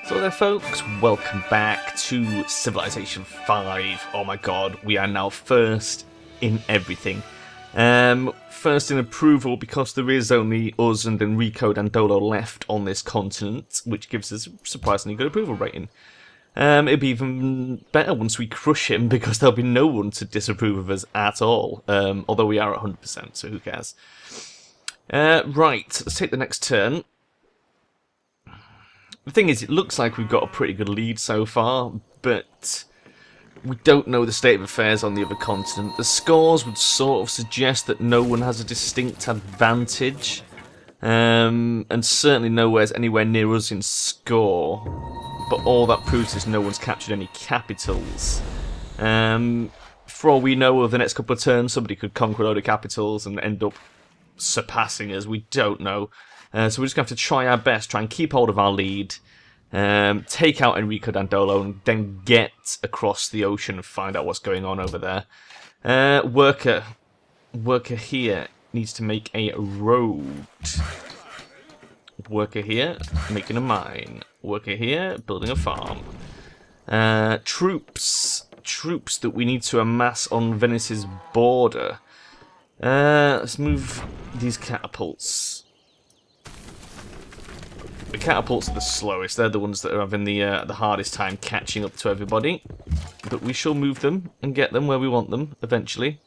So there folks, welcome back to Civilization 5. Oh my god, we are now first in everything. First in approval because there is only us and Enrico Dandolo left on this continent, which gives us a surprisingly good approval rating. It'd be even better once we crush him because there'll be no one to disapprove of us at all. Although we are at 100%, so who cares? Right, let's take the next turn. The thing is, it looks like we've got a pretty good lead so far, but we don't know the state of affairs on the other continent. The scores would sort of suggest that no one has a distinct advantage, and certainly nowhere's anywhere near us in score. But all that proves is no one's captured any capitals. For all we know, over the next couple of turns, somebody could conquer a load of capitals and end up surpassing us. We don't know. So we're just going to have to try our best, try and keep hold of our lead, take out Enrico Dandolo, and then get across the ocean and find out what's going on over there. Worker here needs to make a road. Worker here, making a mine. Worker here, building a farm. Troops that we need to amass on Venice's border. Let's move these catapults. The catapults are the slowest. They're the ones that are having the hardest time catching up to everybody. But we shall move them and get them where we want them eventually.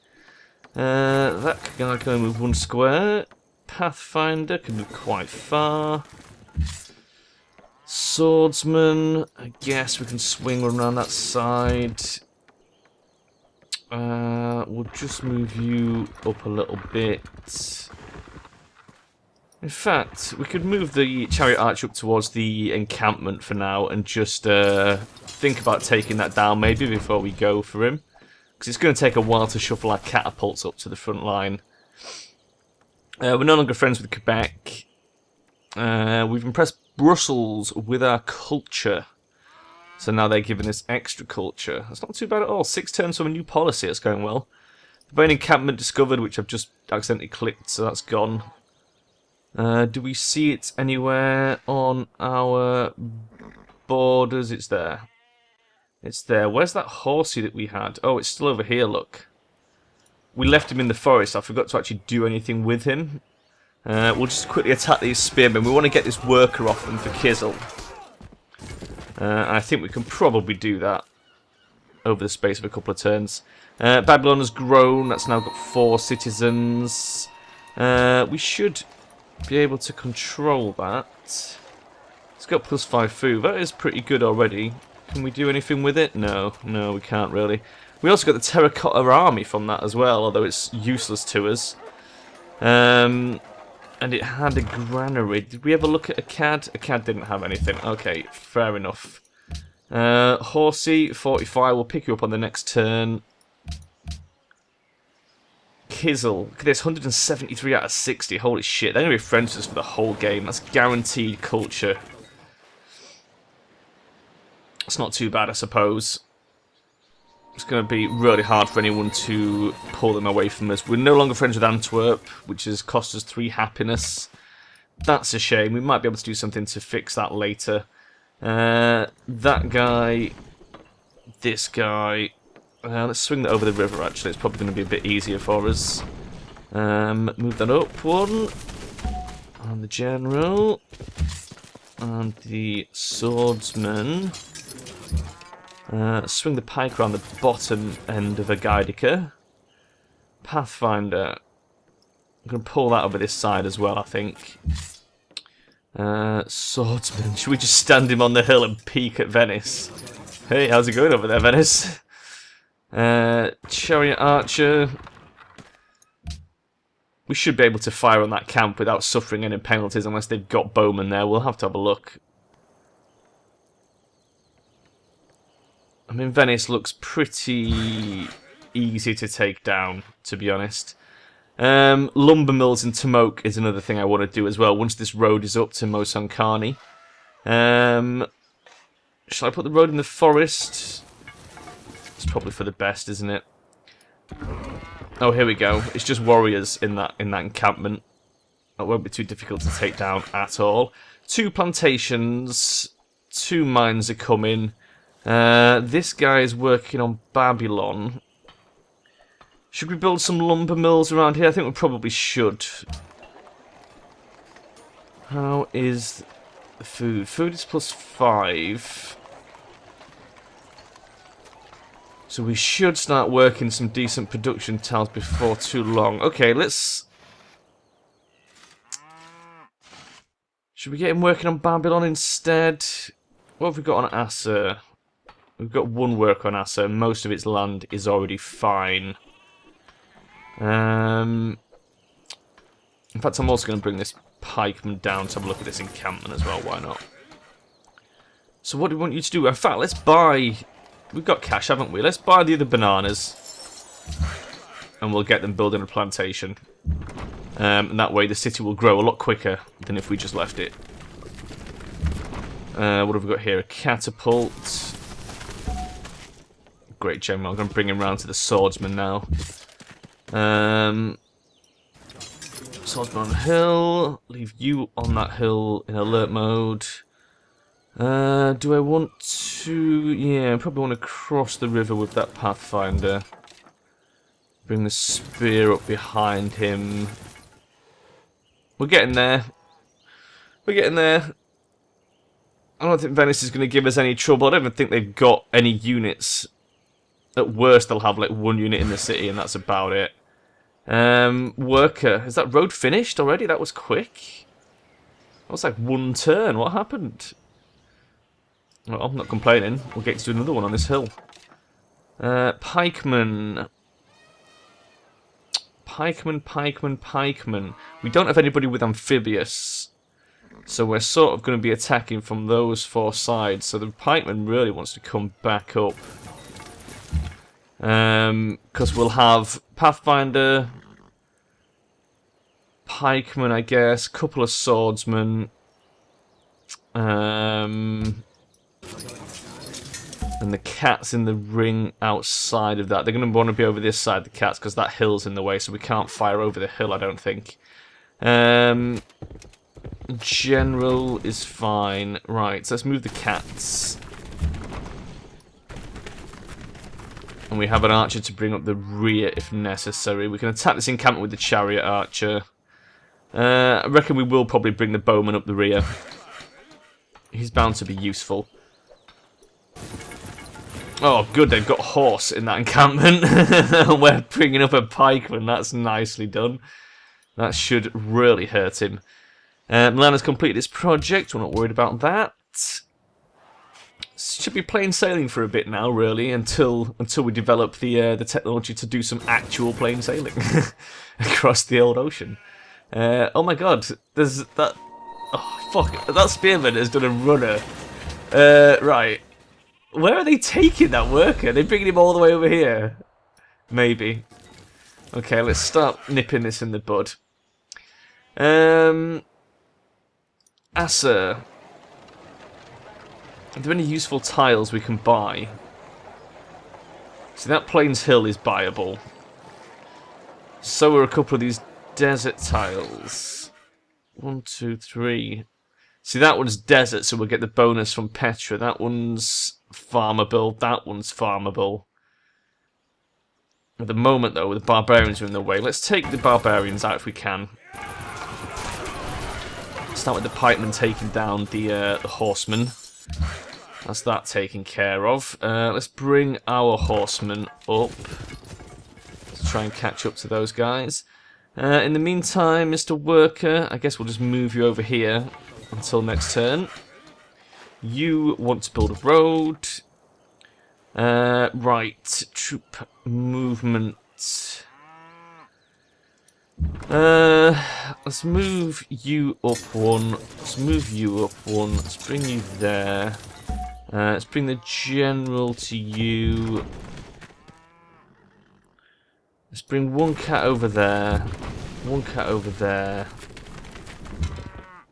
That guy can only move one square. Pathfinder can move quite far. Swordsman, I guess we can swing around that side. We'll just move you up a little bit. In fact, we could move the chariot arch up towards the encampment for now and just think about taking that down maybe before we go for him. Because it's going to take a while to shuffle our catapults up to the front line. We're no longer friends with Quebec. We've impressed Brussels with our culture. So now they're giving us extra culture. That's not too bad at all. 6 turns from a new policy. That's going well. The main encampment discovered, which I've just accidentally clicked, so that's gone. Do we see it anywhere on our borders? It's there. It's there. Where's that horsey that we had? Oh, it's still over here, look. We left him in the forest. I forgot to actually do anything with him. We'll just quickly attack these spearmen. We want to get this worker off them for Kizzle. I think we can probably do that over the space of a couple of turns. Babylon has grown. That's now got 4 citizens. We should be able to control that. It's got +5 food. That is pretty good already. Can we do anything with it? No, we can't really. We also got the terracotta army from that as well, although it's useless to us. And it had a granary. Did we ever look at a CAD? A CAD didn't have anything. Okay, fair enough. Horsey, 45. We'll pick you up on the next turn. Kizzle. Look at this, 173 out of 60. Holy shit, they're going to be friends with us for the whole game. That's guaranteed culture. It's not too bad, I suppose. It's going to be really hard for anyone to pull them away from us. We're no longer friends with Antwerp, which has cost us 3 happiness. That's a shame. We might be able to do something to fix that later. That guy. This guy. Let's swing that over the river, actually. It's probably going to be a bit easier for us. Move that up one. And the general. And the swordsman. Swing the pike around the bottom end of a Gaidica. Pathfinder. I'm going to pull that over this side as well, I think. Swordsman. Should we just stand him on the hill and peek at Venice? Hey, how's it going over there, Venice? Chariot archer. We should be able to fire on that camp without suffering any penalties unless they've got bowmen there. We'll have to have a look. I mean, Venice looks pretty easy to take down, to be honest. Lumber mills in Tomoke is another thing I want to do as well, once this road is up to Mosankani. Shall I put the road in the forest? It's probably for the best, isn't it? Oh, here we go. It's just warriors in that encampment. That won't be too difficult to take down at all. 2 plantations. 2 mines are coming. This guy is working on Babylon. Should we build some lumber mills around here? I think we probably should. How is the food? Food is +5. So we should start working some decent production tiles before too long. Okay, let's... Should we get him working on Babylon instead? What have we got on Asa? We've got 1 work on Asa. Most of its land is already fine. In fact, I'm also going to bring this pikeman down to have a look at this encampment as well. Why not? So what do we want you to do? In fact, let's buy... We've got cash, haven't we? Let's buy the other bananas. And we'll get them building a plantation. And that way the city will grow a lot quicker than if we just left it. What have we got here? A catapult. Great general. I'm going to bring him round to the swordsman now. Swordsman on the hill. Leave you on that hill in alert mode. Do I want to... Yeah, I probably want to cross the river with that Pathfinder. Bring the spear up behind him. We're getting there. We're getting there. I don't think Venice is going to give us any trouble. I don't even think they've got any units. At worst, they'll have like 1 unit in the city, and that's about it. Worker. Is that road finished already? That was quick. That was like 1 turn. What happened? Well, I'm not complaining. We'll get to do another one on this hill. Pikeman. Pikeman. We don't have anybody with amphibious. So we're sort of going to be attacking from those 4 sides. So the pikeman really wants to come back up. Because we'll have Pathfinder, pikeman, I guess, couple of swordsmen, and the cats in the ring outside of that. They're going to want to be over this side, the cats, because that hill's in the way, so we can't fire over the hill, I don't think. General is fine. Right, so let's move the cats. And we have an archer to bring up the rear if necessary. We can attack this encampment with the chariot archer. I reckon we will probably bring the bowman up the rear. He's bound to be useful. Oh, good, they've got a horse in that encampment. We're bringing up a pikeman. That's nicely done. That should really hurt him. Milan has completed his project. We're not worried about that. Should be plain sailing for a bit now, really, until we develop the technology to do some actual plain sailing across the old ocean. Oh my god, there's that... Oh, fuck, that spearman has done a runner. Right. Where are they taking that worker? They're bringing him all the way over here. Maybe. Okay, let's start nipping this in the bud. Asa. Are there any useful tiles we can buy? See, that Plains Hill is buyable. So are a couple of these desert tiles. 1, 2, 3. See, that one's desert, so we'll get the bonus from Petra. That one's farmable. That one's farmable. At the moment, though, the barbarians are in the way. Let's take the barbarians out if we can. Start with the pikemen taking down the horsemen. That's that taken care of. Let's bring our horsemen up. Let's try and catch up to those guys. In the meantime, Mr. Worker, I guess we'll just move you over here until next turn. You want to build a road. Right, troop movement. Let's move you up 1. Let's move you up 1. Let's bring you there. Let's bring the general to you. Let's bring 1 cat over there. 1 cat over there.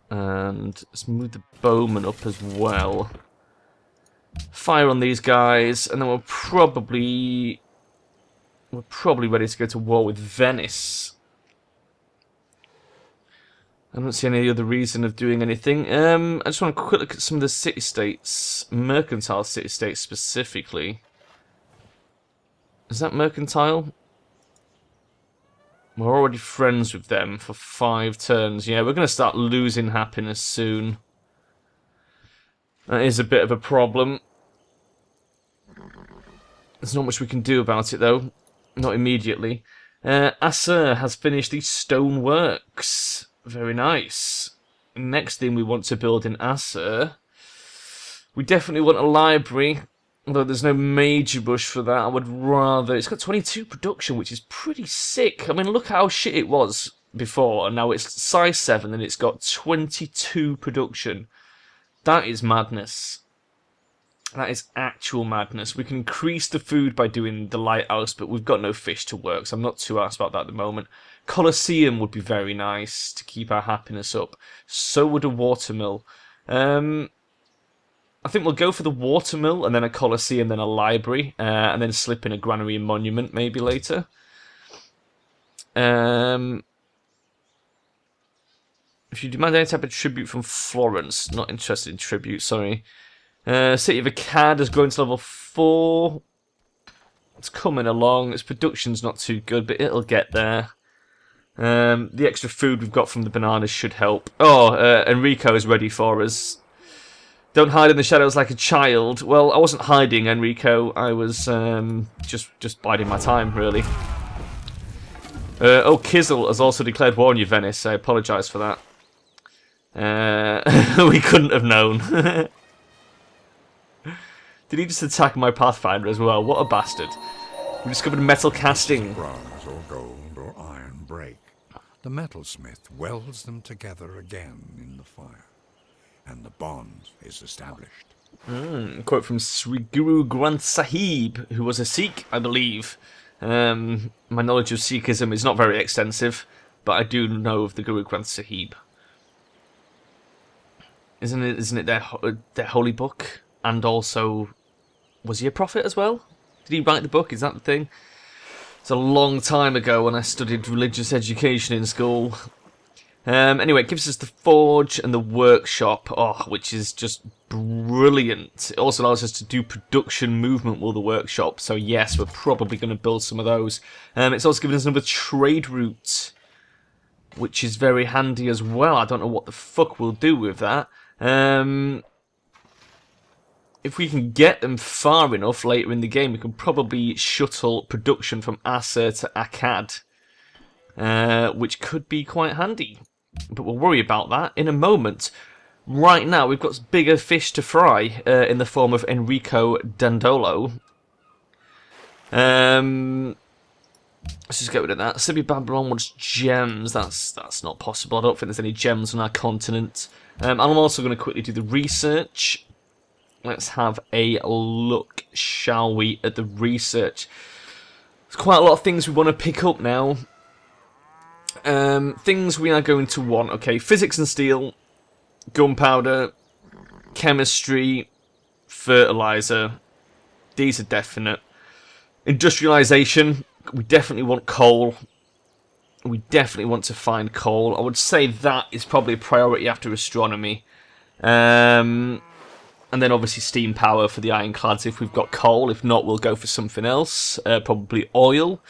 And let's move the bowman up as well. Fire on these guys, and then we're probably ready to go to war with Venice. I don't see any other reason of doing anything. I just want to quick look at some of the city-states, mercantile city-states specifically. Is that mercantile? We're already friends with them for 5 turns. Yeah, we're going to start losing happiness soon. That is a bit of a problem. There's not much we can do about it, though. Not immediately. Assur has finished the stoneworks. Very nice. Next thing we want to build in Assur. We definitely want a library. Although there's no major rush for that. I would rather... It's got 22 production, which is pretty sick. I mean, look how shit it was before. And now it's size 7 and it's got 22 production. That is madness. That is actual madness. We can increase the food by doing the lighthouse, but we've got no fish to work, so I'm not too arsed about that at the moment. Colosseum would be very nice to keep our happiness up. So would a watermill. I think we'll go for the watermill, and then a Colosseum, then a library, and then slip in a granary and monument maybe later. If you demand any type of tribute from Florence, not interested in tribute, sorry. City of Akkad has grown to level 4. It's coming along. Its production's not too good, but it'll get there. The extra food we've got from the bananas should help. Oh, Enrico is ready for us. Don't hide in the shadows like a child. Well, I wasn't hiding, Enrico. I was just biding my time, really. Oh, Kizzle has also declared war on you, Venice. I apologise for that. We couldn't have known. Did he just attack my Pathfinder as well? What a bastard. We discovered metal casting. Bronze or gold or iron break. The metalsmith welds them together again in the fire. And the bond is established. A quote from Sri Guru Granth Sahib, who was a Sikh, I believe. My knowledge of Sikhism is not very extensive, but I do know of the Guru Granth Sahib. Isn't it their holy book? And also, was he a prophet as well? Did he write the book? Is that the thing? It's a long time ago when I studied religious education in school. Anyway, it gives us the forge and the workshop, which is just brilliant. It also allows us to do production movement with the workshop, so yes, we're probably going to build some of those. It's also given us another trade route, which is very handy as well. I don't know what the fuck we'll do with that. If we can get them far enough later in the game, we can probably shuttle production from Assur to Akkad, which could be quite handy. But we'll worry about that in a moment. Right now, we've got bigger fish to fry in the form of Enrico Dandolo. Let's just get rid of that. Sibi Babylon wants gems. That's not possible. I don't think there's any gems on our continent. And I'm also going to quickly do the research. Let's have a look, shall we, at the research. There's quite a lot of things we want to pick up now. Things we are going to want. Okay, physics and steel, gunpowder, chemistry, fertilizer. These are definite. Industrialization, we definitely want coal. We definitely want to find coal. I would say that is probably a priority after astronomy. And then obviously steam power for the ironclads if we've got coal. If not, we'll go for something else. Probably oil.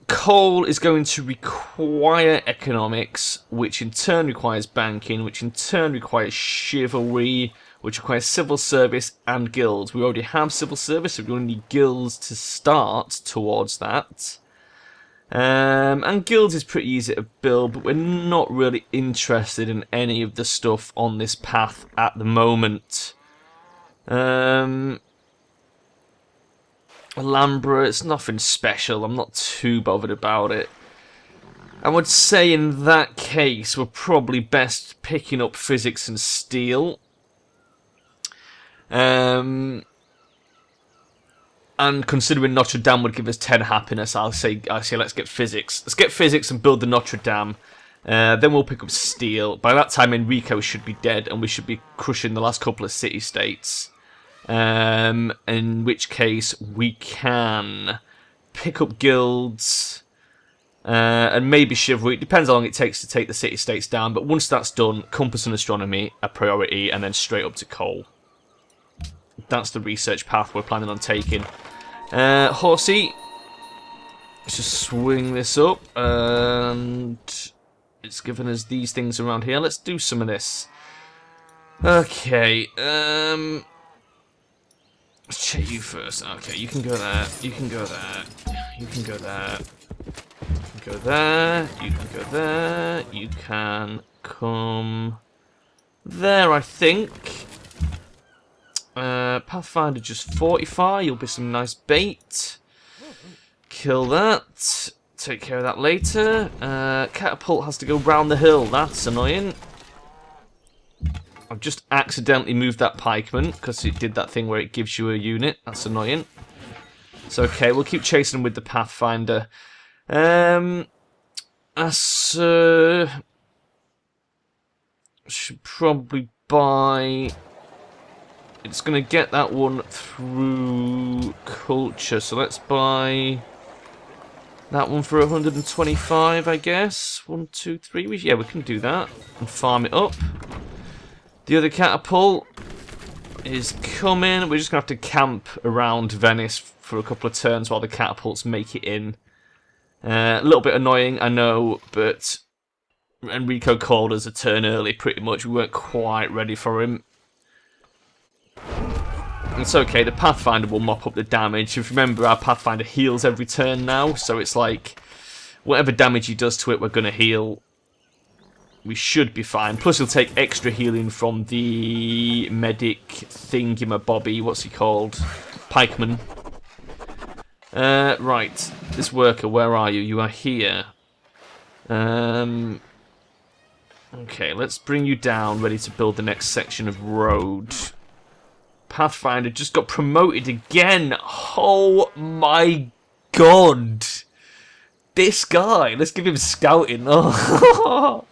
Coal is going to require economics, which in turn requires banking, which in turn requires chivalry, which requires civil service and guilds. We already have civil service, so we only need guilds to start towards that. And guilds is pretty easy to build, but we're not really interested in any of the stuff on this path at the moment. Alhambra, it's nothing special. I'm not too bothered about it. I would say in that case, we're probably best picking up physics and steel. And considering Notre Dame would give us 10 happiness, I'll say let's get physics. Let's get physics and build the Notre Dame. Then we'll pick up steel. By that time, Enrico should be dead, and we should be crushing the last couple of city-states. In which case, we can pick up guilds. and maybe chivalry. It depends how long it takes to take the city-states down, but once that's done, compass and astronomy a priority, and then straight up to coal. That's the research path we're planning on taking. Horsey, let's just swing this up, and it's given us these things around here. Let's do some of this. Okay, let's check you first. Okay, you can go there, you can go there, you can go there, you can go there, you can go there, you can come there, I think. Pathfinder just fortify, you'll be some nice bait. Kill that. Take care of that later. Catapult has to go round the hill, that's annoying. I've just accidentally moved that pikeman, because it did that thing where it gives you a unit, that's annoying. It's okay, we'll keep chasing with the Pathfinder. Should probably buy... It's going to get that one through culture, so let's buy that one for 125, I guess. 1, 2, 3. Yeah, we can do that and farm it up. The other catapult is coming. We're just going to have to camp around Venice for a couple of turns while the catapults make it in. A little bit annoying, I know, but Enrico called us a turn early pretty much. We weren't quite ready for him. It's okay, the Pathfinder will mop up the damage. If you remember, our Pathfinder heals every turn now, so it's like, whatever damage he does to it, we're going to heal. We should be fine. Plus, he'll take extra healing from the medic thingamabobby. What's he called? Pikeman. Right, this worker, where are you? You are here. Okay, let's bring you down, ready to build the next section of road. Pathfinder just got promoted again. Oh my god. This guy. Let's give him scouting. Oh.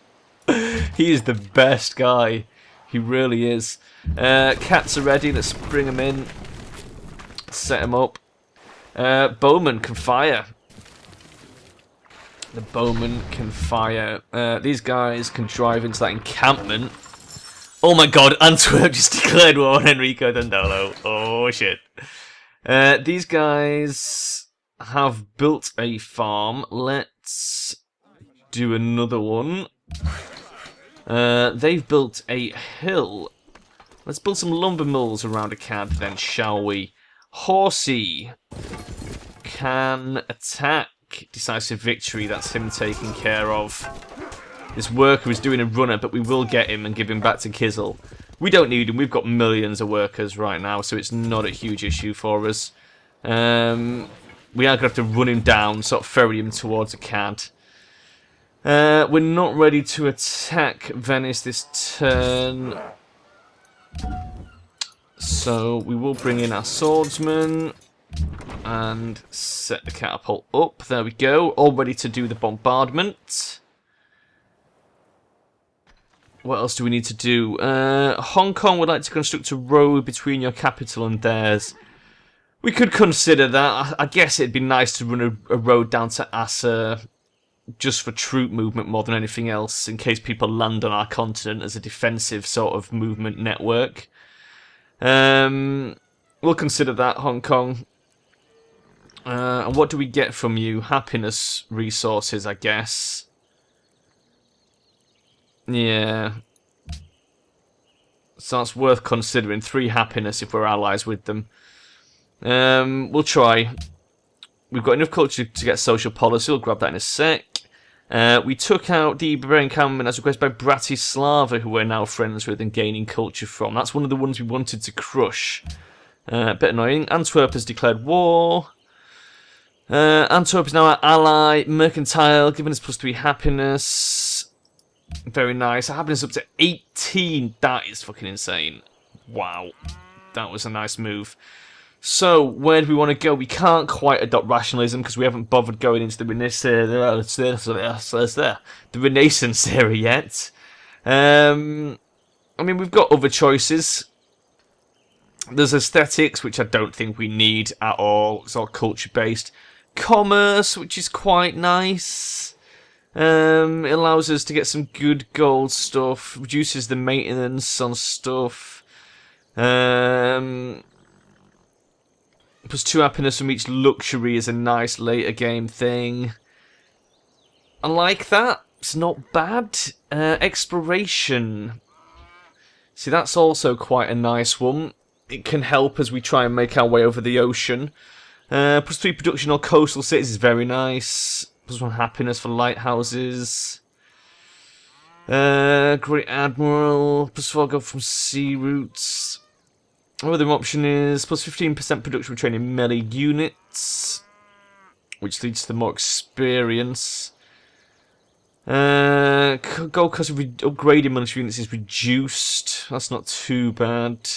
He is the best guy. He really is. Cats are ready. Let's bring him in. Set him up. Bowman can fire. The bowman can fire. These guys can drive into that encampment. Oh my god, Antwerp just declared war on Enrico Dandolo. Oh shit. These guys have built a farm. Let's do another one. They've built a hill. Let's build some lumber mills around a cad then, shall we? Horsey can attack. Decisive victory, that's him taken care of. This worker is doing a runner, but we will get him and give him back to Kizzle. We don't need him, we've got millions of workers right now, so it's not a huge issue for us. We are going to have to run him down, sort of ferry him towards a cad. We're not ready to attack Venice this turn. So we will bring in our swordsman and set the catapult up. There we go, all ready to do the bombardment. What else do we need to do? Hong Kong would like to construct a road between your capital and theirs. We could consider that. I guess it'd be nice to run a road down to Asa just for troop movement more than anything else, in case people land on our continent as a defensive sort of movement network. We'll consider that, Hong Kong. And what do we get from you? Happiness resources, I guess. Yeah. So that's worth considering. 3 happiness if we're allies with them. We'll try. We've got enough culture to get social policy. We'll grab that in a sec. We took out the Barbarian Campman as requested by Bratislava, who we're now friends with and gaining culture from. That's one of the ones we wanted to crush. A bit annoying. Antwerp has declared war. Antwerp is now our ally. Mercantile, giving us +3 happiness. Very nice. Our happiness up to 18. That is fucking insane. Wow. That was a nice move. So, where do we want to go? We can't quite adopt rationalism because we haven't bothered going into the Renaissance era yet. I mean, we've got other choices. There's aesthetics, which I don't think we need at all. It's all culture-based. commerce, which is quite nice. It allows us to get some good gold stuff. Reduces the maintenance on stuff. +2 happiness from each luxury is a nice later game thing. I like that. It's not bad. Exploration. See, that's also quite a nice one. It can help as we try and make our way over the ocean. +3 production on coastal cities is very nice. +1 happiness for lighthouses. Great Admiral. +4 go from sea routes. Another option is +15% production for training melee units, which leads to more experience. Gold cost of upgrading military units is reduced. That's not too bad.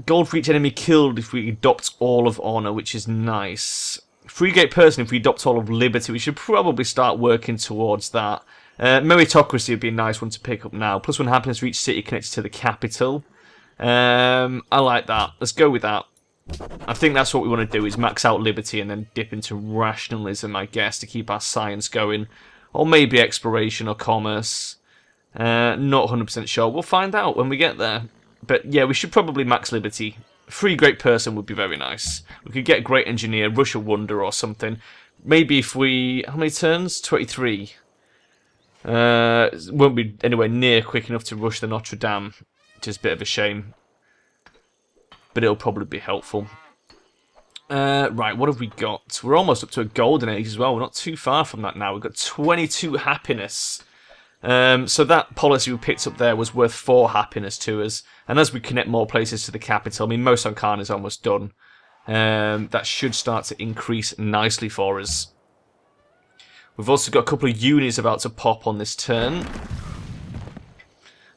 Gold for each enemy killed if we adopt all of honor, which is nice. Free-gate person if we adopt all of liberty. We should probably start working towards that. Meritocracy would be a nice one to pick up now. +1 happiness for each city connected to the capital. I like that. Let's go with that. I think that's what we want to do, is max out liberty and then dip into rationalism, I guess, to keep our science going. Or maybe exploration or commerce. Not 100% sure. We'll find out when we get there. But yeah, we should probably max liberty. Free great person would be very nice. We could get great engineer, rush a wonder or something. Maybe if we... How many turns? 23. Won't be anywhere near quick enough to rush the Notre Dame. Which is a bit of a shame. But it'll probably be helpful. Right, what have we got? We're almost up to a golden age as well. We're not too far from that now. We've got 22 happiness. So that policy we picked up there was worth 4 happiness to us. And as we connect more places to the capital, I mean, Moson Khan is almost done. That should start to increase nicely for us. We've also got a couple of unis about to pop on this turn.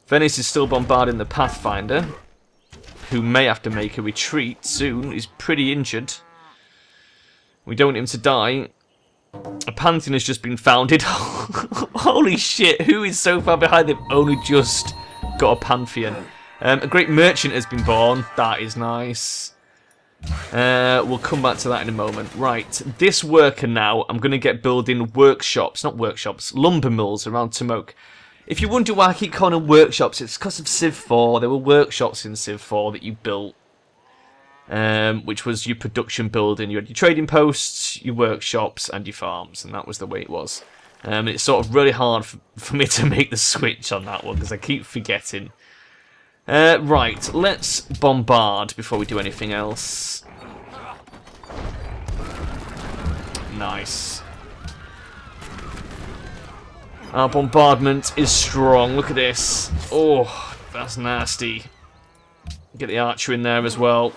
Venice is still bombarding the Pathfinder, who may have to make a retreat soon. He's pretty injured. We don't want him to die. A pantheon has just been founded. Holy shit, who is so far behind? They've only just got a pantheon. A great merchant has been born. That is nice. We'll come back to that in a moment. Right, this worker now, I'm going to get building workshops, not workshops, lumber mills around Tomok. If you wonder why I keep calling them workshops, it's because of Civ 4. There were workshops in Civ 4 that you built, which was your production building. You had your trading posts, your workshops, and your farms, and that was the way it was. It's sort of really hard for me to make the switch on that one, because I keep forgetting. Right, let's bombard before we do anything else. Nice. Our bombardment is strong. Look at this. Oh, that's nasty. Get the archer in there as well.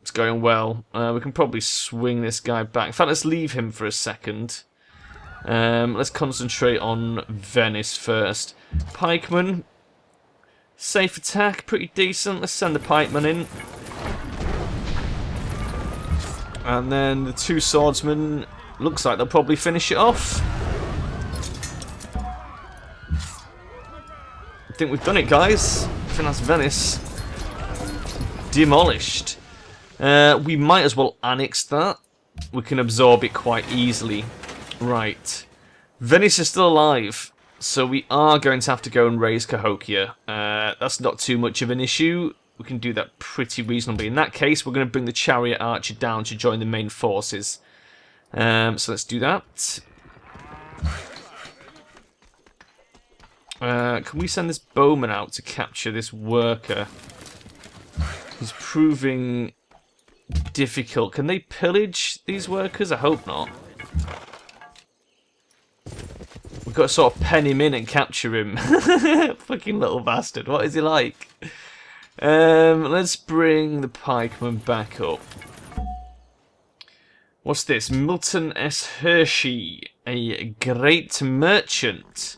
It's going well. We can probably swing this guy back. In fact, let's leave him for a second. Let's concentrate on Venice first. Pikeman. Safe attack, pretty decent. Let's send the pikeman in. And then the 2 swordsmen, looks like they'll probably finish it off. I think we've done it, guys. I think that's Venice. Demolished. We might as well annex that. We can absorb it quite easily. Right. Venice is still alive, so we are going to have to go and raise Cahokia. That's not too much of an issue. We can do that pretty reasonably. In that case, we're going to bring the chariot archer down to join the main forces. So let's do that. Can we send this bowman out to capture this worker? He's proving difficult. Can they pillage these workers? I hope not. We've got to sort of pen him in and capture him. Fucking little bastard. What is he like? Let's bring the pikeman back up. What's this? Milton S. Hershey, a great merchant.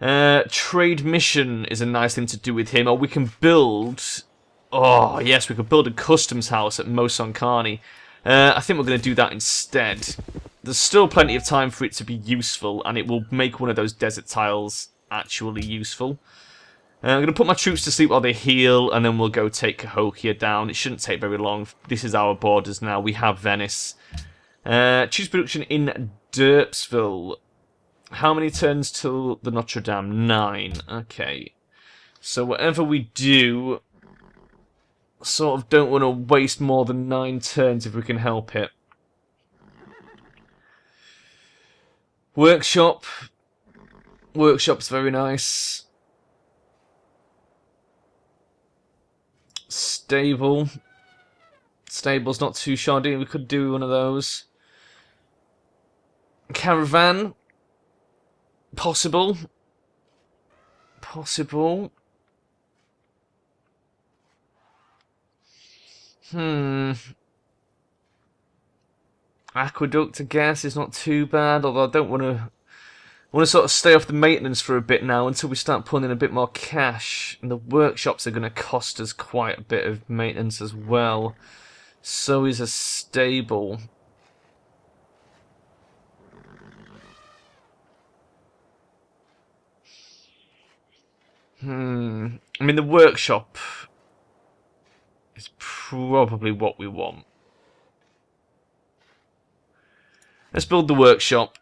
Trade mission is a nice thing to do with him. Or we can build... Oh, yes, we could build a customs house at Moson Khan. I think we're going to do that instead. There's still plenty of time for it to be useful, and it will make one of those desert tiles actually useful. I'm going to put my troops to sleep while they heal, and then we'll go take Cahokia down. It shouldn't take very long. This is our borders now. We have Venice. Choose production in Derpsville. How many turns till the Notre Dame? 9. Okay. So whatever we do, sort of don't want to waste more than 9 turns if we can help it. Workshop. Workshop's very nice. Stable. Stable's not too shoddy. We could do one of those. Caravan. Possible. Possible. Aqueduct, I guess, is not too bad, although I don't want to... I want to sort of stay off the maintenance for a bit now until we start pulling in a bit more cash. And the workshops are going to cost us quite a bit of maintenance as well. So is a stable. I mean, the workshop is probably what we want. Let's build the workshop.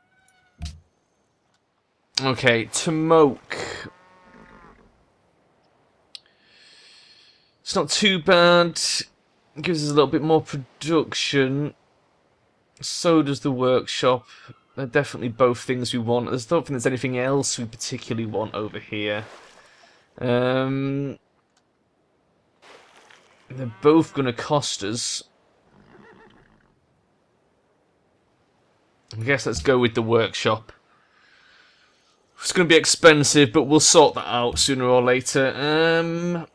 Okay, Tomoke. It's not too bad. It gives us a little bit more production. So does the workshop. They're definitely both things we want. I don't think there's anything else we particularly want over here. They're both going to cost us. I guess let's go with the workshop. It's going to be expensive, but we'll sort that out sooner or later.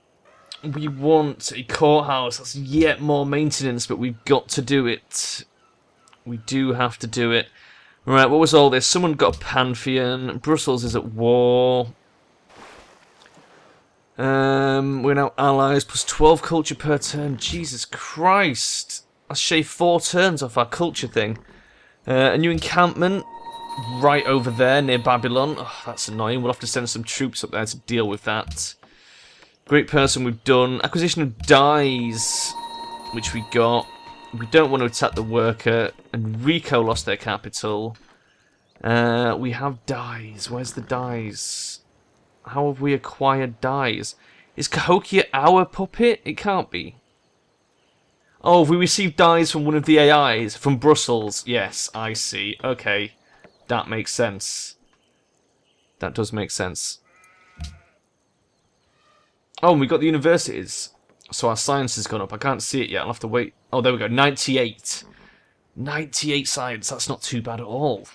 We want a courthouse. That's yet more maintenance, but we've got to do it. We do have to do it. Right, what was all this? Someone got a Pantheon. Brussels is at war. We're now allies, plus 12 culture per turn. Jesus Christ. Let's shave 4 turns off our culture thing. A new encampment right over there near Babylon. Oh, that's annoying. We'll have to send some troops up there to deal with that. Great person we've done. Acquisition of dies, which we got. We don't want to attack the worker. And Rico lost their capital. We have dies. Where's the dies? How have we acquired dies? Is Cahokia our puppet? It can't be. Oh, we received dies from one of the AIs. From Brussels. Yes, I see. Okay. That makes sense. That does make sense. Oh, and we got the universities. So our science has gone up. I can't see it yet. I'll have to wait. Oh, there we go. 98. 98 science. That's not too bad at all.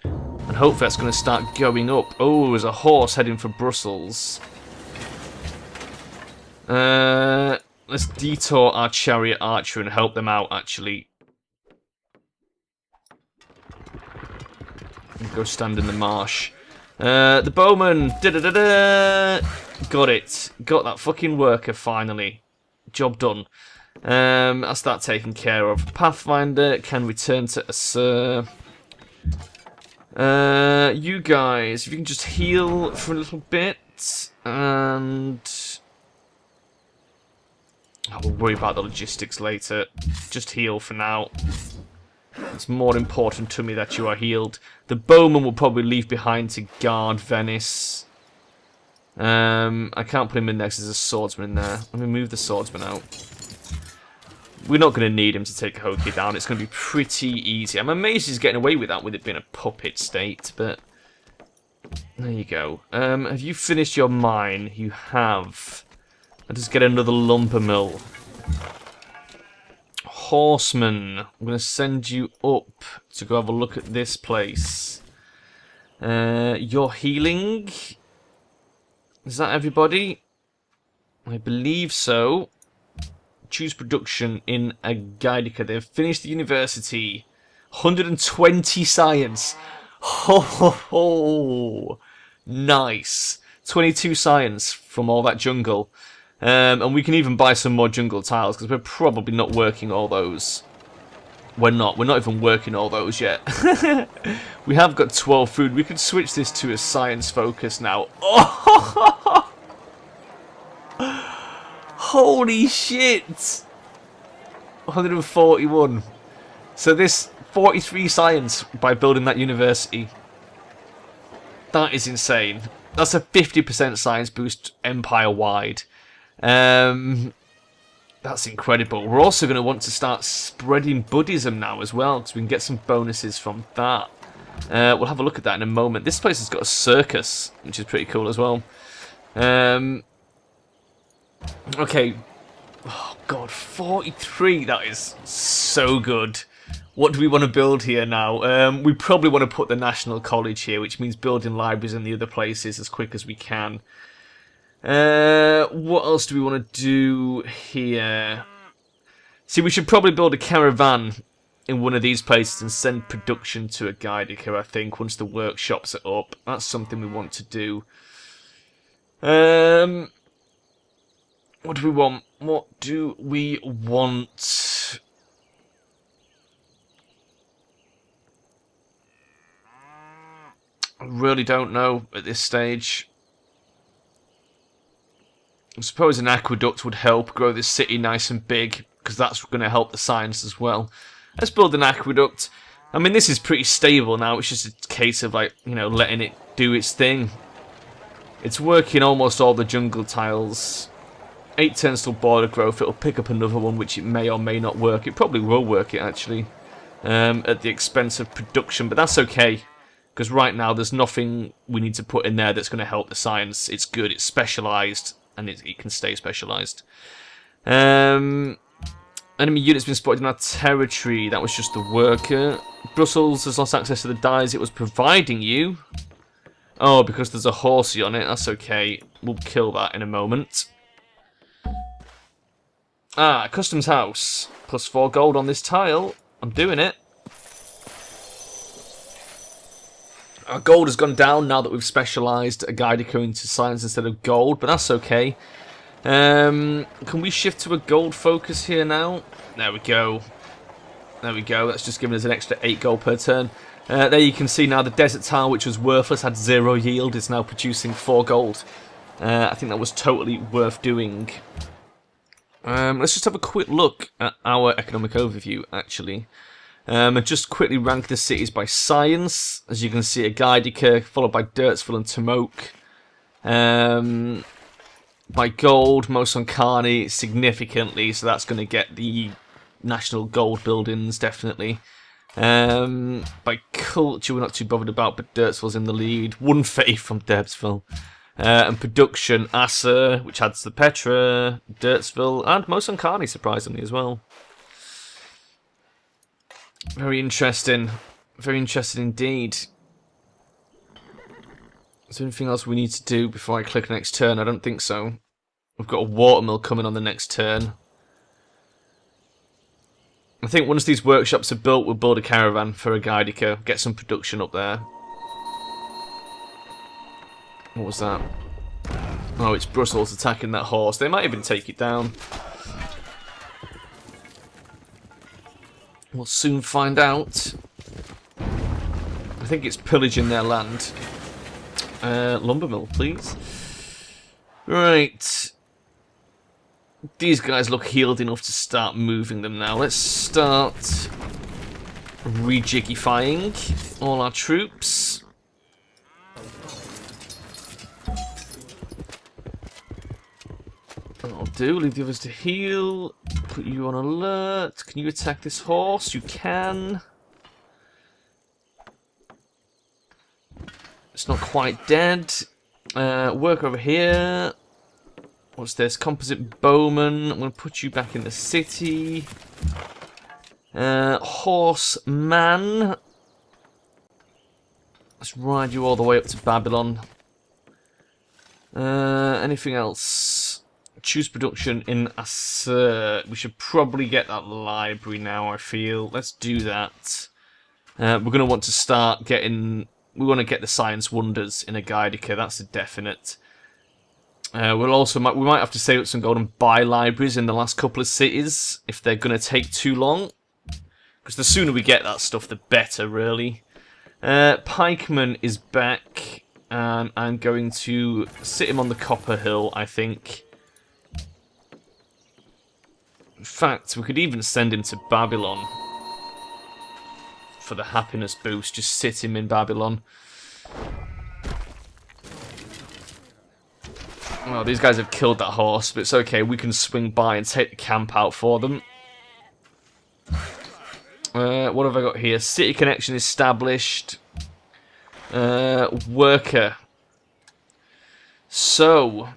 And hopefully that's going to start going up. Oh, there's a horse heading for Brussels. Let's detour our chariot archer and help them out, actually. And go stand in the marsh. The bowman! Da-da-da-da! Got it. Got that fucking worker, finally. Job done. That's that taken care of. Pathfinder can return to Assur. You guys, if you can just heal for a little bit, and we'll worry about the logistics later. Just heal for now. It's more important to me that you are healed. The bowman will probably leave behind to guard Venice. I can't put him in next. There's a swordsman in there. Let me move the swordsman out. We're not going to need him to take Cahokia down. It's going to be pretty easy. I'm amazed he's getting away with that, with it being a puppet state, but there you go. Have you finished your mine? You have. I'll just get another lumber mill. Horseman. I'm going to send you up to go have a look at this place. You're healing. Is that everybody? I believe so. Choose production in Agaidica. They've finished the university. 120 science. Ho ho ho. Nice. 22 science from all that jungle. And we can even buy some more jungle tiles because we're probably not working all those. We're not even working all those yet. We have got 12 food. We could switch this to a science focus now. Oh, Holy shit! 141. So this 43 science by building that university. That is insane. That's a 50% science boost empire-wide. That's incredible. We're also going to want to start spreading Buddhism now as well, because we can get some bonuses from that. We'll have a look at that in a moment. This place has got a circus, which is pretty cool as well. Okay. Oh, God. 43. That is so good. What do we want to build here now? We probably want to put the National College here, which means building libraries in the other places as quick as we can. What else do we want to do here? See, we should probably build a caravan in one of these places and send production to a Gaidica, I think, once the workshops are up. That's something we want to do. What do we want? What do we want? I really don't know at this stage. I suppose an aqueduct would help grow this city nice and big, because that's going to help the science as well. Let's build an aqueduct. I mean, this is pretty stable now. It's just a case of, like, you know, letting it do its thing. It's working almost all the jungle tiles. 8 turns till border growth. It'll pick up another one, which it may or may not work. It probably will work it, actually, at the expense of production. But that's okay, because right now there's nothing we need to put in there that's going to help the science. It's good. It's specialised. And it can stay specialised. Enemy units been spotted in our territory. That was just the worker. Brussels has lost access to the dyes it was providing you. Oh, because there's a horsey on it. That's okay. We'll kill that in a moment. Ah, customs house. Plus 4 gold on this tile. I'm doing it. Our gold has gone down now that we've specialised a Gaidica into science instead of gold, but that's okay. Can we shift to a gold focus here now? There we go. There we go. That's just giving us an extra 8 gold per turn. There you can see now the desert tile, which was worthless, had 0 yield, is now producing 4 gold. I think that was totally worth doing. Let's just have a quick look at our economic overview, actually. And just quickly rank the cities by science. As you can see, a Gaidica, followed by Dirtsville and Tomok. By gold, Mosonkani significantly, so that's going to get the national gold buildings, definitely. By culture, we're not too bothered about, but Dirtsville's in the lead. One faith from Dirtsville. And production, Asa, which adds the Petra, Dirtsville, and Mosonkani, surprisingly, as well. Very interesting. Very interesting indeed. Is there anything else we need to do before I click next turn? I don't think so. We've got a watermill coming on the next turn. I think once these workshops are built, we'll build a caravan for a Gaidica. Get some production up there. What was that? Oh, it's Brussels attacking that horse. They might even take it down. We'll soon find out. I think it's pillaging their land. Lumber mill, please. Right. These guys look healed enough to start moving them now. Let's start rejiggifying all our troops. That'll do. Leave the others to heal. Put you on alert. Can you attack this horse? You can. It's not quite dead. Work over here. What's this? Composite bowman. I'm going to put you back in the city. Horseman. Let's ride you all the way up to Babylon. Anything else? Choose production in Assur. We should probably get that library now, I feel. Let's do that. We're going to want to start getting... We want to get the science wonders in a Gaidica. That's a definite. We'll also... We might have to save up some gold and buy libraries in the last couple of cities if they're going to take too long. Because the sooner we get that stuff, the better, really. Pikeman is back. And I'm going to sit him on the Copper Hill, I think. In fact, we could even send him to Babylon for the happiness boost. Just sit him in Babylon. Well, these guys have killed that horse, but it's okay. We can swing by and take the camp out for them. What have I got here? City connection established. Worker. So,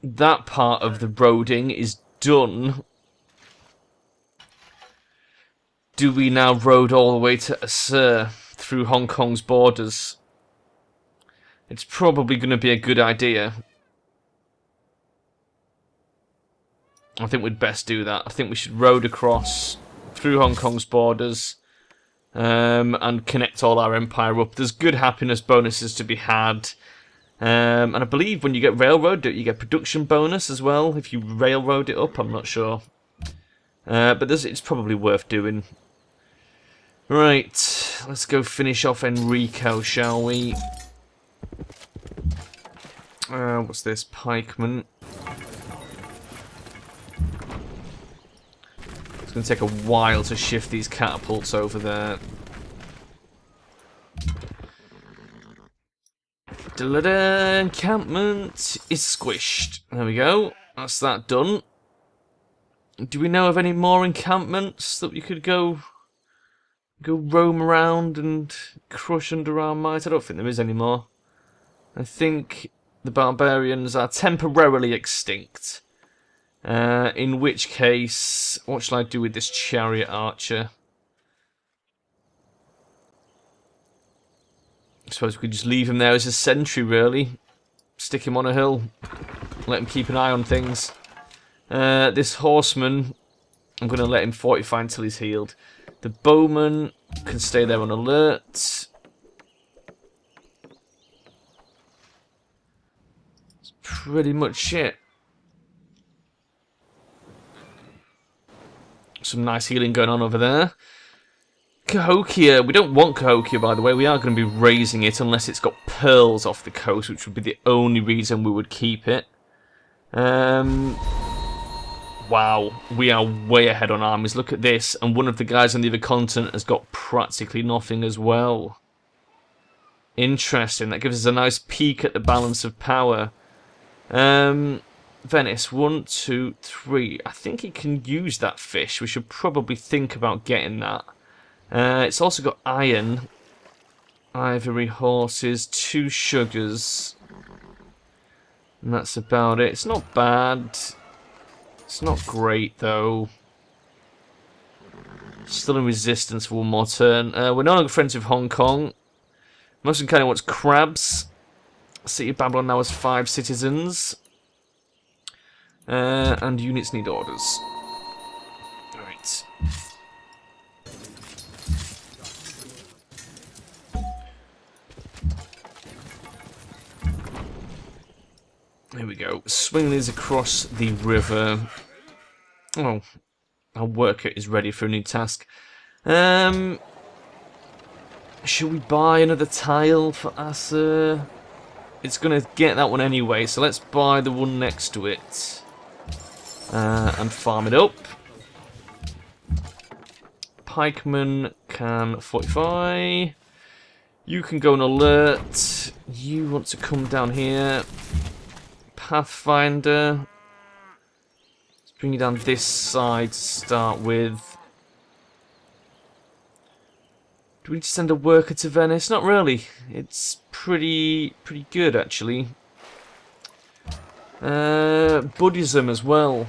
that part of the roading is done. Do we now road all the way to Assur through Hong Kong's borders? It's probably going to be a good idea. I think we'd best do that. I think we should road across through Hong Kong's borders and connect all our empire up. There's good happiness bonuses to be had. And I believe when you get railroad, you get production bonus as well if you railroad it up. I'm not sure. But it's probably worth doing. Right, let's go finish off Enrico, shall we? What's this? Pikeman. It's going to take a while to shift these catapults over there. Da-da-da, encampment is squished. There we go. That's that done. Do we know of any more encampments that we could go roam around and crush under our might? I don't think there is any more. I think the barbarians are temporarily extinct. In which case, what shall I do with this chariot archer? I suppose we could just leave him there as a sentry, really. Stick him on a hill. Let him keep an eye on things. This horseman, I'm going to let him fortify until he's healed. The bowman can stay there on alert. That's pretty much it. Some nice healing going on over there. Cahokia. We don't want Cahokia, by the way. We are going to be raising it unless it's got pearls off the coast, which would be the only reason we would keep it. Wow, we are way ahead on armies. Look at this. And one of the guys on the other continent has got practically nothing as well. Interesting. That gives us a nice peek at the balance of power. Venice, 1, 2, 3. I think he can use that fish. We should probably think about getting that. It's also got iron, ivory horses, 2 sugars. And that's about it. It's not bad. It's not great, though. Still in resistance for one more turn. We're no longer friends with Hong Kong. Most kind of wants crabs. City of Babylon now has 5 citizens. And units need orders. Alright. Here we go. Swing these across the river. Oh, our worker is ready for a new task. Should we buy another tile for Assur? It's going to get that one anyway, so let's buy the one next to it. And farm it up. Pikeman can fortify. You can go on alert. You want to come down here. Pathfinder. Let's bring you down this side to start with. Do we need to send a worker to Venice? Not really. It's pretty good, actually. Buddhism as well.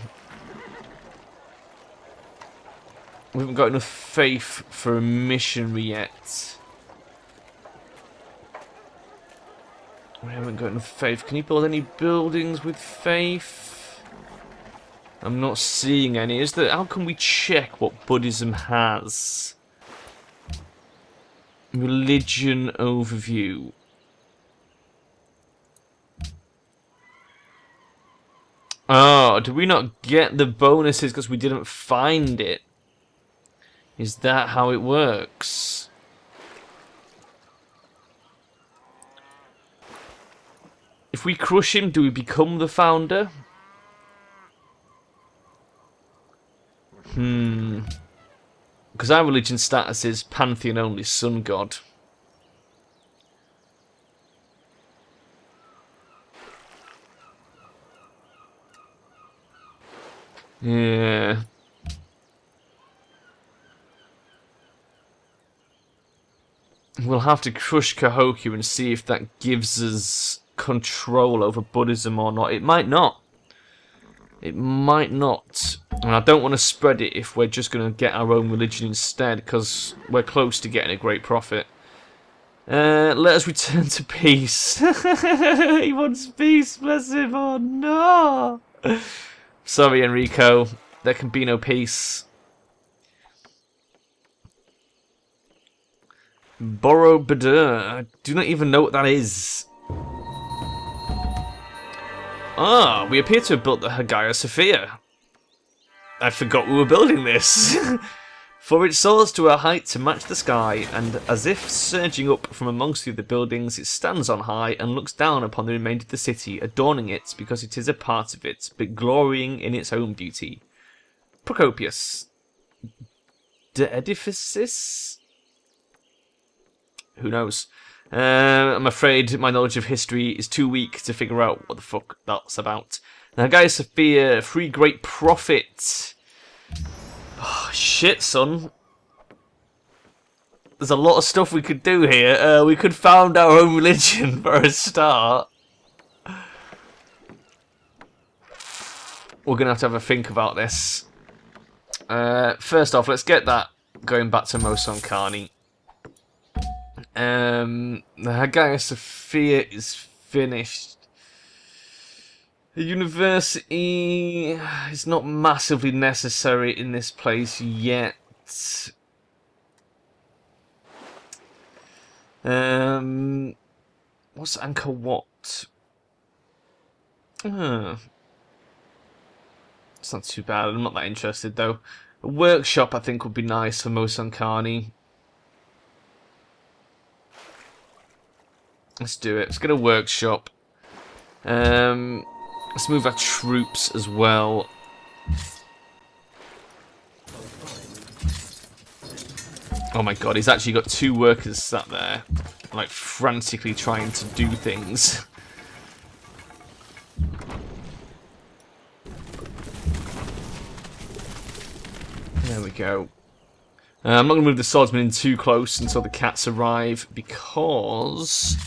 We haven't got enough faith for a missionary yet. We haven't got enough faith. Can you build any buildings with faith? I'm not seeing any. How can we check what Buddhism has? Religion overview. Oh, did we not get the bonuses because we didn't find it? Is that how it works? If we crush him, do we become the founder? Because our religion status is pantheon only, sun god. Yeah. We'll have to crush Cahokia and see if that gives us control over Buddhism or not. It might not. It might not. And I don't want to spread it if we're just going to get our own religion instead, because we're close to getting a great profit. Let us return to peace. He wants peace, bless him. Oh no. Sorry, Enrico. There can be no peace. Borobudur. I do not even know what that is. Ah, we appear to have built the Hagia Sophia. I forgot we were building this. For it soars to a height to match the sky, and as if surging up from amongst the other buildings, it stands on high and looks down upon the remainder of the city, adorning it because it is a part of it, but glorying in its own beauty. Procopius. De edifices? Who knows? I'm afraid my knowledge of history is too weak to figure out what the fuck that's about. Now, Hagia Sophia, free great profit. Oh, shit, son. There's a lot of stuff we could do here. We could found our own religion for a start. We're going to have a think about this. First off, let's get that going back to Moson Kani. The Hagia Sophia is finished. The university is not massively necessary in this place yet. What's Angkor Wat? It's not too bad. I'm not that interested though. A workshop I think would be nice for Moson Kani. Let's do it. Let's get a workshop. Let's move our troops as well. Oh my god, he's actually got 2 workers sat there, like frantically trying to do things. There we go. I'm not going to move the swordsman in too close until the cats arrive, because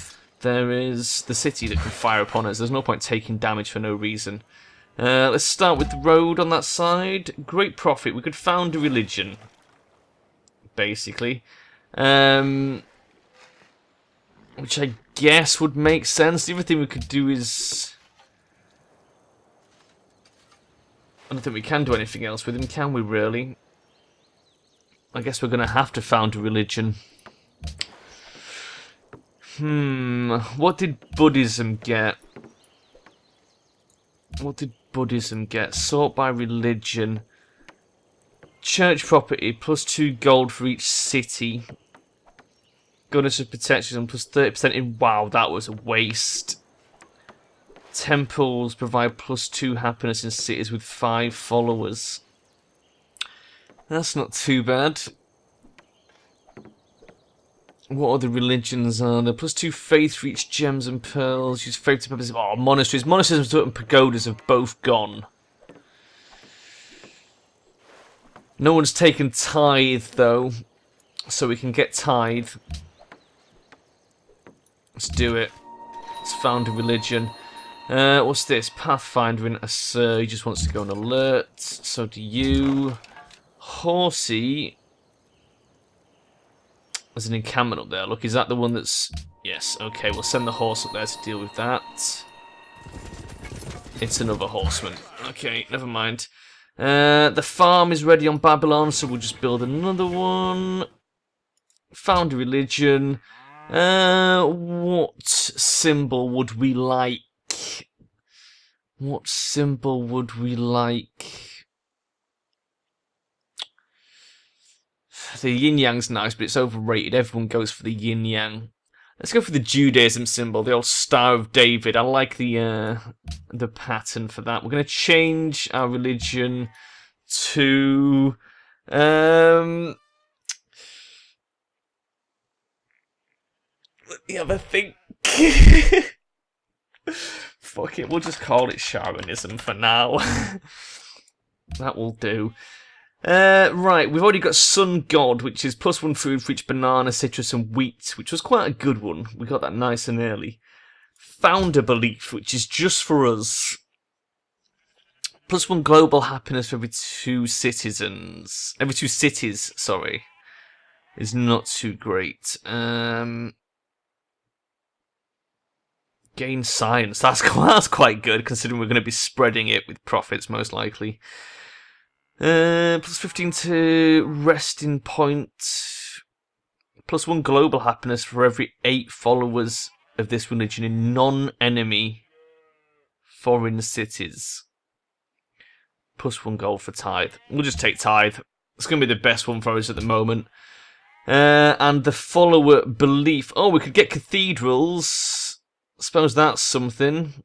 there is the city that can fire upon us. There's no point taking damage for no reason. Let's start with the road on that side. Great profit. We could found a religion, basically. Which I guess would make sense. The other thing we could do is... I don't think we can do anything else with him, can we, really? I guess we're going to have to found a religion. What did Buddhism get? What did Buddhism get? Sort by religion. Church property, plus 2 gold for each city. Goddess of protection, plus 30% in... Wow, that was a waste. Temples provide plus 2 happiness in cities with 5 followers. That's not too bad. What other religions are there? Plus 2 faith for each gems and pearls. Use faith to purposes. Oh, monasteries. Monasteries and pagodas have both gone. No one's taken tithe, though. So we can get tithe. Let's do it. Let's found a religion. What's this? Pathfinder in Assur. He just wants to go on alert. So do you. Horsey. There's an encampment up there. Look, is that the one that's... Yes, okay, we'll send the horse up there to deal with that. It's another horseman. Okay, never mind. The farm is ready on Babylon, so we'll just build another one. Found a religion. What symbol would we like? What symbol would we like? The yin-yang's nice, but it's overrated. Everyone goes for the yin-yang. Let's go for the Judaism symbol, the old Star of David. I like the pattern for that. We're going to change our religion to... let me have a think. Fuck it, we'll just call it Charonism for now. That will do. Right, we've already got Sun God, which is +1 food for each banana, citrus, and wheat, which was quite a good one. We got that nice and early. Founder Belief, which is just for us. +1 global happiness for every 2 citizens. Every 2 cities, sorry. Is not too great. Gain science. That's quite good, considering we're going to be spreading it with profits, most likely. +15 to resting point. +1 global happiness for every 8 followers of this religion in non-enemy foreign cities. +1 gold for tithe. We'll just take tithe. It's going to be the best one for us at the moment. And the follower belief. Oh, we could get cathedrals. I suppose that's something.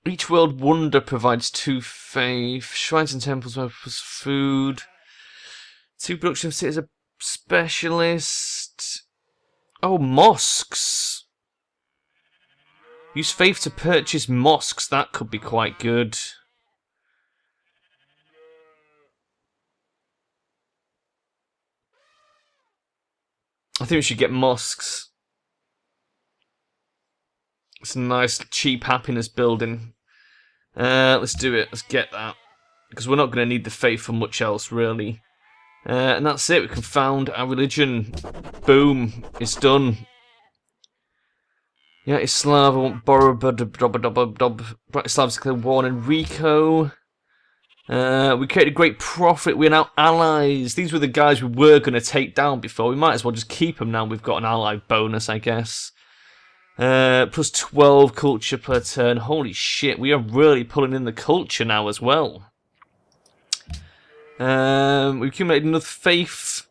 Each world wonder provides 2 faith. Shrines and temples plus food. 2 production cities a specialist. Oh, mosques. Use faith to purchase mosques. That could be quite good. I think we should get mosques. It's a nice, cheap happiness building. Let's do it. Let's get that. Because we're not going to need the faith for much else, really. And that's it. We can found our religion. Boom. It's done. Yeah, Islam. I want Bratislav's declare war on Enrico. We created great profit. We're now allies. These were the guys we were going to take down before. We might as well just keep them now. We've got an ally bonus, I guess. +12 culture per turn. Holy shit, we are really pulling in the culture now as well. We accumulated enough faith.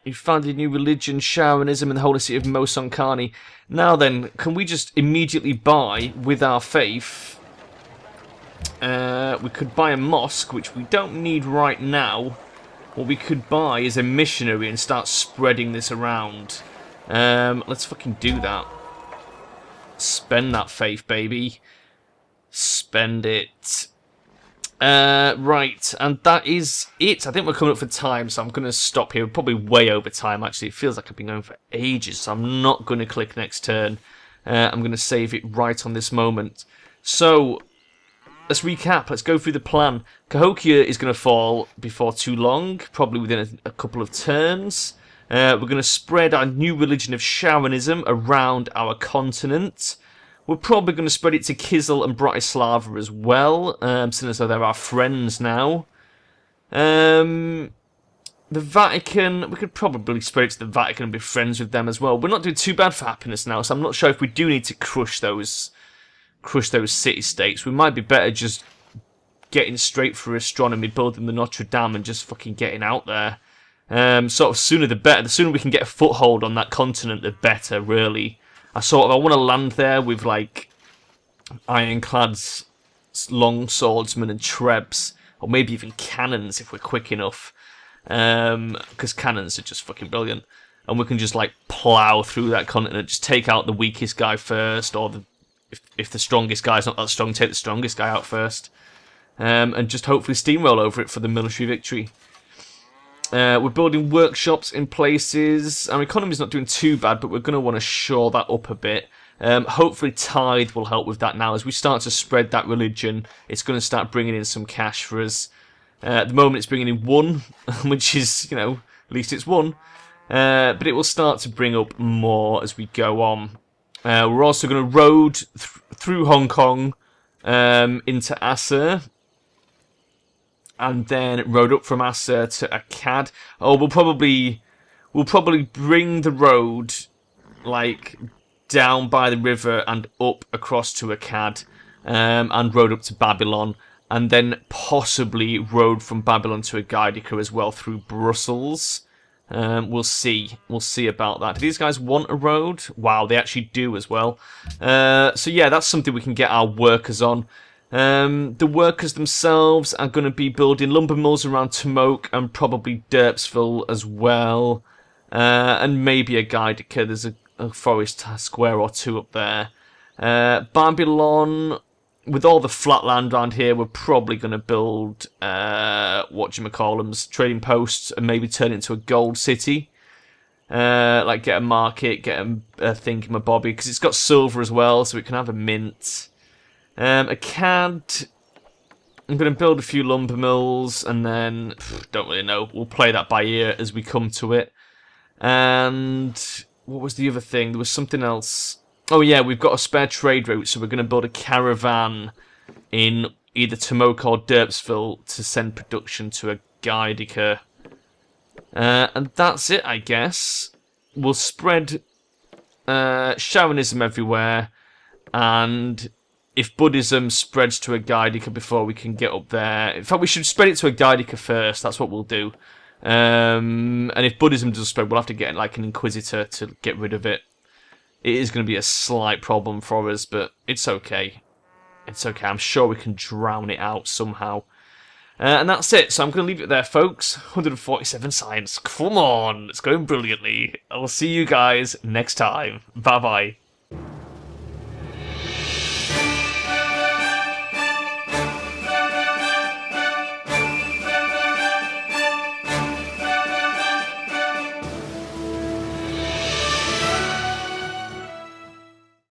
We founded a new religion, Charonism, in the holy city of Mosonkani. Now then, can we just immediately buy with our faith? We could buy a mosque, which we don't need right now. What we could buy is a missionary and start spreading this around. Let's fucking do that. Spend that faith, baby. Spend it. Right, and that is it. I think we're coming up for time, so I'm going to stop here. Probably way over time, actually. It feels like I've been going for ages, so I'm not going to click next turn. I'm going to save it right on this moment. So, let's recap. Let's go through the plan. Cahokia is going to fall before too long, probably within a couple of turns. We're going to spread our new religion of Charonism around our continent. We're probably going to spread it to Kizil and Bratislava as well, since as though they're our friends now. The Vatican, we could probably spread it to the Vatican and be friends with them as well. We're not doing too bad for happiness now, so I'm not sure if we do need to crush those city-states. We might be better just getting straight for astronomy, building the Notre Dame, and just fucking getting out there. Sort of sooner the better. The sooner we can get a foothold on that continent, the better, really. I want to land there with, like, ironclads, long swordsmen, and trebs. Or maybe even cannons if we're quick enough. Because cannons are just fucking brilliant. And we can just, like, plough through that continent. Just take out the weakest guy first. Or if the strongest guy's not that strong, take the strongest guy out first. And just hopefully steamroll over it for the military victory. We're building workshops in places. Our economy's not doing too bad, but we're going to want to shore that up a bit. Hopefully Tithe will help with that now. As we start to spread that religion, it's going to start bringing in some cash for us. At the moment it's bringing in 1, which is, you know, at least it's 1. But it will start to bring up more as we go on. We're also going to road through Hong Kong into Asa. And then road up from Asa to Akkad. Oh, we'll probably bring the road, like, down by the river and up across to Akkad, and road up to Babylon, and then possibly road from Babylon to Agaidica as well through Brussels. We'll see. We'll see about that. Do these guys want a road? Wow, they actually do as well. So yeah, that's something we can get our workers on. The workers themselves are going to be building lumber mills around Tomoke and probably Derpsville as well. And maybe a Gaidica. There's a forest square or two up there. Babylon, with all the flat land around here, we're probably going to build whatchamacallums, trading posts, and maybe turn it into a gold city. Like get a market, get a thingamabobby, because it's got silver as well, so it can have a mint. A CAD. I'm going to build a few lumber mills, and then don't really know. We'll play that by ear as we come to it. And what was the other thing? There was something else. Oh yeah, we've got a spare trade route, so we're going to build a caravan in either Tomoke or Derpsville to send production to a Gaidica. And that's it, I guess. We'll spread Sharonism everywhere, and if Buddhism spreads to a Gaidica before we can get up there... In fact, we should spread it to a Gaidica first, that's what we'll do. And if Buddhism does spread, we'll have to get like an Inquisitor to get rid of it. It is going to be a slight problem for us, but it's okay. It's okay, I'm sure we can drown it out somehow. And that's it, so I'm going to leave it there, folks. 147 science, come on, it's going brilliantly. I'll see you guys next time. Bye-bye.